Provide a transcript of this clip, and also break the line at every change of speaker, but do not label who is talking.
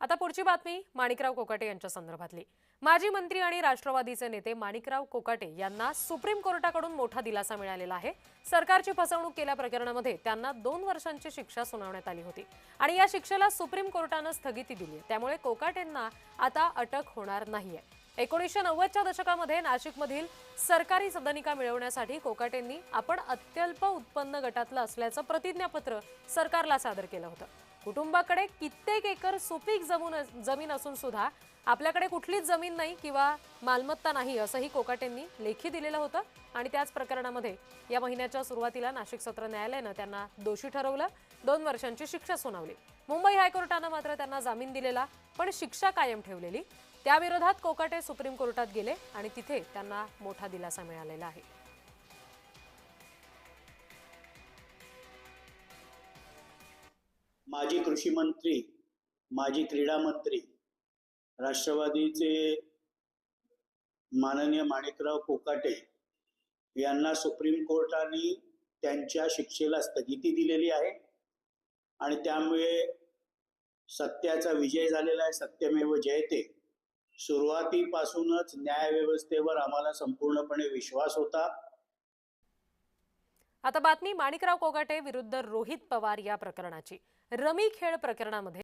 आता पुढची बातमी माणिकराव कोकाटे यांच्या संदर्भातली। माजी मंत्री आणि राष्ट्रवादीचे नेते माणिकराव कोकाटे यांना सुप्रीम कोर्टाकडून मोठा दिलासा मिळालेला आहे। सरकारची फसवणूक केल्या प्रकरणामध्ये त्यांना 2 वर्षांची शिक्षा सुनावण्यात आली होती आणि या शिक्षेला सुप्रीम कोर्टाने स्थगिती दिली आहे। त्यामुळे कोकाटेंना आता अटक होणार नाहीये। 1990च्या दशकामध्ये नाशिकमधील सरकारी सदनिका मिळवण्यासाठी कोकाटेंनी आपण अत्यल्प उत्पन्न गटातलं असल्याचं प्रतिज्ञापत्र सरकारला सादर केलं होतं। कुटुंबाकडे कित्येक एकर सुपीक जमीन असून सुद्धा आपल्याकडे कुठलीच जमीन नाही किंवा मालमत्ता नाही असंही कोकाटेंनी लेखी दिलेलं होतं आणि त्याच प्रकरणामध्ये या महिन्याच्या सुरुवातीला नाशिक सत्र न्यायालयाने त्यांना दोषी ठरवलं। 2 वर्षांची शिक्षा सुनावली। मुंबई हायकोर्टाने मात्र त्यांना जामीन दिलेला पण शिक्षा कायम ठेवलेली। त्याविरोधात कोकाटे सुप्रीम कोर्टात गेले आणि तिथे त्यांना मोठा दिलासा मिळालेला आहे।
माजी कृषी मंत्री, माजी क्रीडा मंत्री, राष्ट्रवादीचे माननीय माणिकराव कोकाटे यांना सुप्रीम कोर्टाने त्यांच्या शिक्षेला स्थगिती दिलेली आहे आणि त्यामुळे सत्याचा विजय झालेला आहे। सत्यमेव जयते। सुरुवातीपासूनच न्यायव्यवस्थेवर आम्हाला संपूर्णपणे विश्वास होता।
आता बातमी माणिकराव कोकाटे विरुद्ध रोहित पवार या प्रकरणाची। रमी खेळ प्रकरणामध्ये